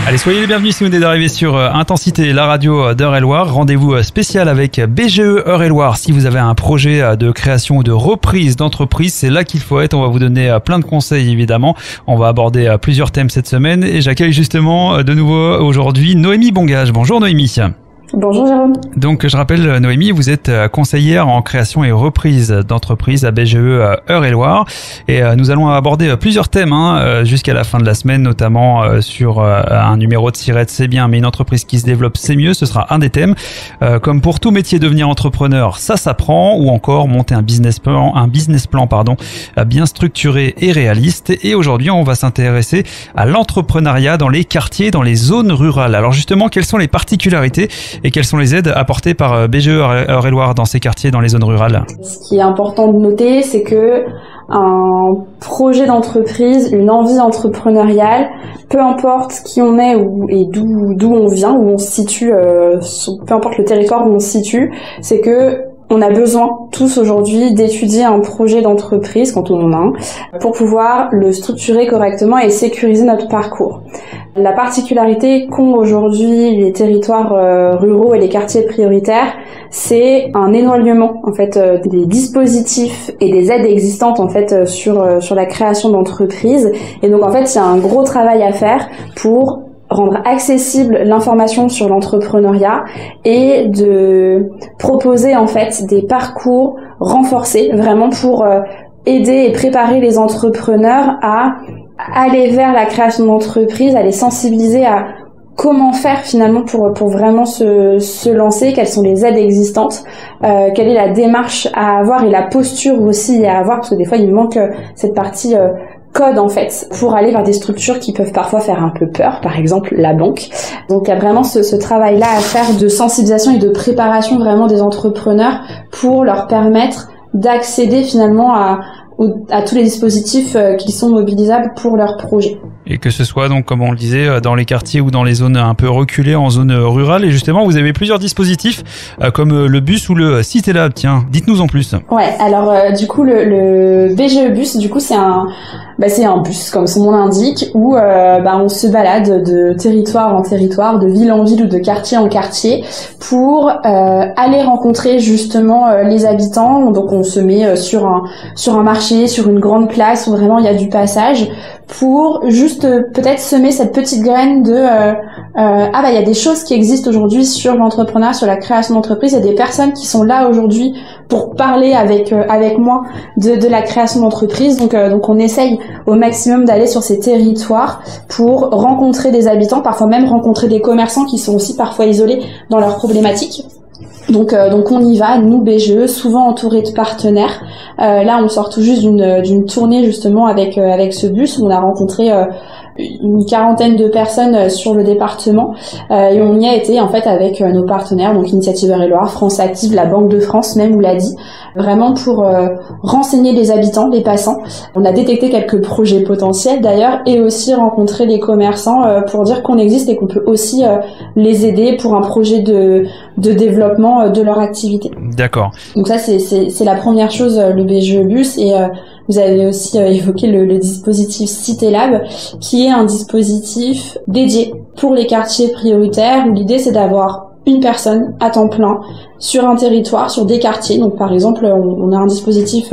Allez, soyez les bienvenus si vous venez d'arriver sur Intensité, la radio d'Eure-et-Loire. Rendez-vous spécial avec BGE Eure-et-Loire. Si vous avez un projet de création ou de reprise d'entreprise, c'est là qu'il faut être. On va vous donner plein de conseils, évidemment. On va aborder plusieurs thèmes cette semaine et j'accueille justement de nouveau aujourd'hui Noémie Bongage. Bonjour Noémie. Bonjour Jérôme. Donc je rappelle Noémie, vous êtes conseillère en création et reprise d'entreprise à BGE Eure-et-Loire et nous allons aborder plusieurs thèmes jusqu'à la fin de la semaine, notamment sur un numéro de Sirette, c'est bien, mais une entreprise qui se développe, c'est mieux, ce sera un des thèmes. Comme pour tout métier, devenir entrepreneur, ça s'apprend, ou encore monter un business plan bien structuré et réaliste. Et aujourd'hui, on va s'intéresser à l'entrepreneuriat dans les quartiers, dans les zones rurales. Alors justement, quelles sont les particularités et quelles sont les aides apportées par BGE Eure-et-Loire dans ces quartiers, dans les zones rurales? Ce qui est important de noter, c'est que un projet d'entreprise, une envie entrepreneuriale, peu importe qui on est et d'où on vient, où on se situe, peu importe le territoire où on se situe, c'est que on a besoin tous aujourd'hui d'étudier un projet d'entreprise, quand on en a un, pour pouvoir le structurer correctement et sécuriser notre parcours. La particularité qu'ont aujourd'hui les territoires ruraux et les quartiers prioritaires, c'est un éloignement en fait des dispositifs et des aides existantes en fait sur la création d'entreprises. Et donc en fait, il y a un gros travail à faire pour rendre accessible l'information sur l'entrepreneuriat et de proposer en fait des parcours renforcés vraiment pour aider et préparer les entrepreneurs à aller vers la création d'entreprise, à les sensibiliser à comment faire finalement pour vraiment se lancer, quelles sont les aides existantes, quelle est la démarche à avoir et la posture aussi à avoir, parce que des fois il manque cette partie code en fait pour aller vers des structures qui peuvent parfois faire un peu peur, par exemple la banque. Donc il y a vraiment ce travail-là à faire de sensibilisation et de préparation vraiment des entrepreneurs pour leur permettre d'accéder finalement à tous les dispositifs qui sont mobilisables pour leur projet. Et que ce soit donc, comme on le disait, dans les quartiers ou dans les zones un peu reculées, en zone rurale. Et justement, vous avez plusieurs dispositifs comme le bus ou le Cité Lab. Tiens, dites-nous en plus. Ouais, alors du coup le BGE Bus, du coup c'est un bus comme son nom l'indique où on se balade de territoire en territoire, de ville en ville ou de quartier en quartier pour aller rencontrer justement les habitants. Donc on se met sur un marché, sur une grande place où vraiment il y a du passage pour juste peut-être semer cette petite graine de il y a des choses qui existent aujourd'hui sur l'entrepreneuriat, sur la création d'entreprise, il y a des personnes qui sont là aujourd'hui pour parler avec moi de la création d'entreprise. Donc on essaye au maximum d'aller sur ces territoires pour rencontrer des habitants, parfois même rencontrer des commerçants qui sont aussi parfois isolés dans leurs problématiques. Donc on y va, nous BGE, souvent entourés de partenaires. Là on sort tout juste d'une tournée justement avec ce bus où on a rencontré une quarantaine de personnes sur le département et on y a été en fait avec nos partenaires, donc Initiative Eure-et-Loire, France Active, la Banque de France même, ou l'ADI, vraiment pour renseigner les habitants, les passants. On a détecté quelques projets potentiels d'ailleurs et aussi rencontrer les commerçants pour dire qu'on existe et qu'on peut aussi les aider pour un projet de développement de leur activité. D'accord. Donc ça c'est la première chose, le BGE Bus. Et vous avez aussi évoqué le dispositif Cité Lab, qui est un dispositif dédié pour les quartiers prioritaires où l'idée c'est d'avoir une personne à temps plein sur un territoire, sur des quartiers. Donc par exemple, on a un dispositif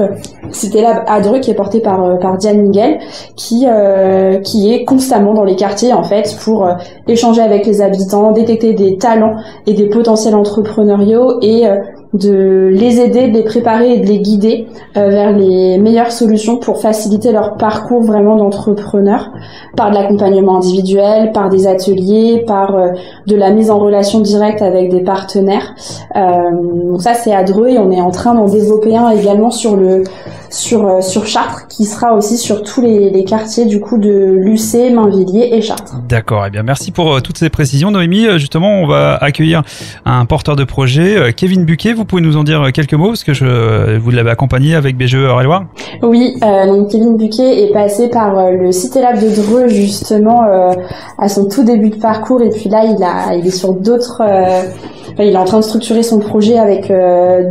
Cité Lab à Dreux qui est porté par Diane Miguel, qui est constamment dans les quartiers en fait pour échanger avec les habitants, détecter des talents et des potentiels entrepreneuriaux et de les aider, de les préparer et de les guider vers les meilleures solutions pour faciliter leur parcours vraiment d'entrepreneur, par de l'accompagnement individuel, par des ateliers, par de la mise en relation directe avec des partenaires. Donc ça c'est à Dreux et on est en train d'en développer un également sur Chartres, qui sera aussi sur tous les quartiers du coup de Lucé, Mainvilliers et Chartres. D'accord, eh bien merci pour toutes ces précisions Noémie. Justement, on va accueillir un porteur de projet, Kevin Buquet. Vous pouvez nous en dire quelques mots parce que vous l'avez accompagné avec BGE Eure-et-Loir? Oui, donc Kevin Buquet est passé par le CitéLab de Dreux justement à son tout début de parcours et puis là il est sur d'autres. Il est en train de structurer son projet avec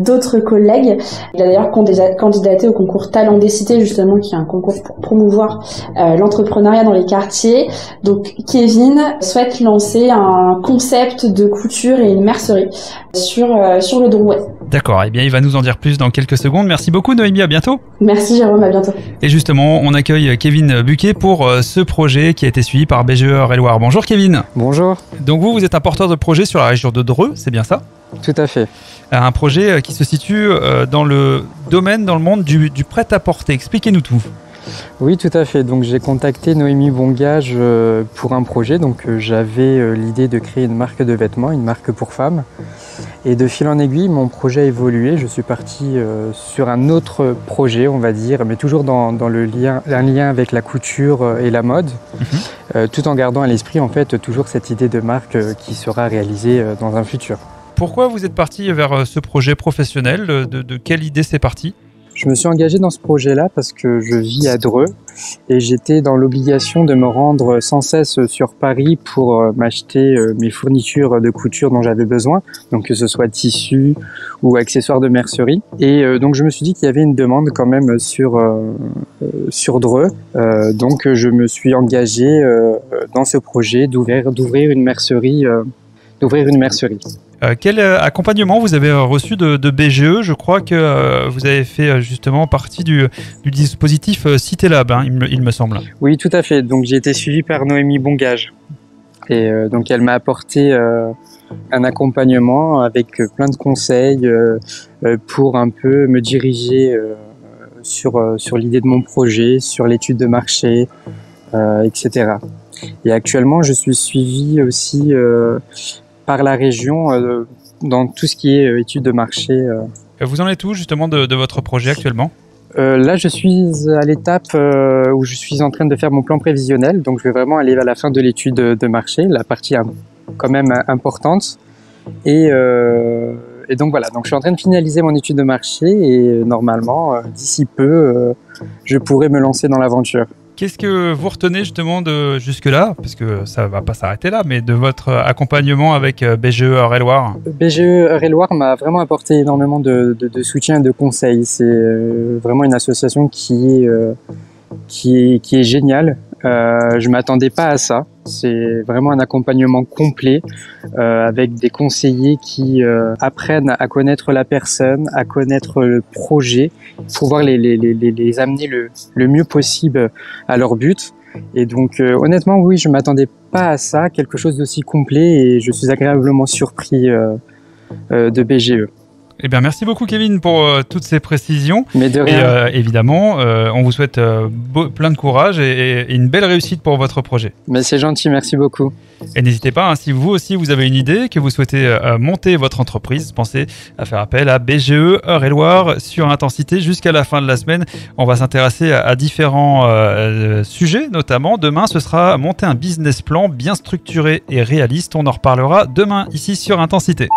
d'autres collègues. Il a d'ailleurs candidaté au concours Talent des Cités justement, qui est un concours pour promouvoir l'entrepreneuriat dans les quartiers. Donc Kevin souhaite lancer un concept de couture et une mercerie sur le Drouais. D'accord, eh bien il va nous en dire plus dans quelques secondes. Merci beaucoup Noémie, à bientôt. Merci Jérôme, à bientôt. Et justement, on accueille Kevin Buquet pour ce projet qui a été suivi par BGE Eure-et-Loir. Bonjour Kevin. Bonjour. Donc vous êtes un porteur de projet sur la région de Dreux, c'est bien ça? Tout à fait. Un projet qui se situe dans le monde du prêt-à-porter. Expliquez-nous tout. Oui, tout à fait. Donc j'ai contacté Noémie Bongage pour un projet. Donc j'avais l'idée de créer une marque de vêtements, une marque pour femmes. Et de fil en aiguille, mon projet a évolué. Je suis parti sur un autre projet, on va dire, mais toujours dans un lien avec la couture et la mode, tout en gardant à l'esprit en fait toujours cette idée de marque qui sera réalisée dans un futur. Pourquoi vous êtes parti vers ce projet professionnel? De quelle idée c'est parti? Je me suis engagé dans ce projet-là parce que je vis à Dreux et j'étais dans l'obligation de me rendre sans cesse sur Paris pour m'acheter mes fournitures de couture dont j'avais besoin, donc que ce soit tissus ou accessoires de mercerie. Et donc je me suis dit qu'il y avait une demande quand même sur Dreux, donc je me suis engagé dans ce projet d'ouvrir une mercerie. Quel accompagnement vous avez reçu de BGE? Je crois que vous avez fait justement partie du dispositif CitéLab, hein, il me semble. Oui, tout à fait. Donc j'ai été suivi par Noémie Bongage. Et donc elle m'a apporté un accompagnement avec plein de conseils pour un peu me diriger sur l'idée de mon projet, sur l'étude de marché, etc. Et actuellement, je suis suivi aussi par la région dans tout ce qui est études de marché. Vous en êtes où justement de votre projet actuellement? Là, je suis à l'étape où je suis en train de faire mon plan prévisionnel. Donc, je vais vraiment aller à la fin de l'étude de marché, la partie quand même importante. Et donc voilà, donc je suis en train de finaliser mon étude de marché et normalement, d'ici peu, je pourrai me lancer dans l'aventure. Qu'est-ce que vous retenez justement de jusque-là, parce que ça ne va pas s'arrêter là, mais de votre accompagnement avec BGE Eure-et-Loir? BGE Eure-et-Loir m'a vraiment apporté énormément de soutien et de conseils. C'est vraiment une association qui est géniale. Je m'attendais pas à ça. C'est vraiment un accompagnement complet avec des conseillers qui apprennent à connaître la personne, à connaître le projet, pour pouvoir les amener le mieux possible à leur but. Et donc honnêtement, oui, je m'attendais pas à ça, quelque chose d'aussi complet, et je suis agréablement surpris de BGE. Eh bien, merci beaucoup Kevin pour toutes ces précisions. Mais de rien. Et évidemment, on vous souhaite plein de courage et une belle réussite pour votre projet. Mais c'est gentil, merci beaucoup. Et n'hésitez pas, hein, si vous aussi vous avez une idée, que vous souhaitez monter votre entreprise, pensez à faire appel à BGE Eure-et-Loir sur Intensité jusqu'à la fin de la semaine. On va s'intéresser à différents sujets, notamment demain ce sera monter un business plan bien structuré et réaliste. On en reparlera demain ici sur Intensité.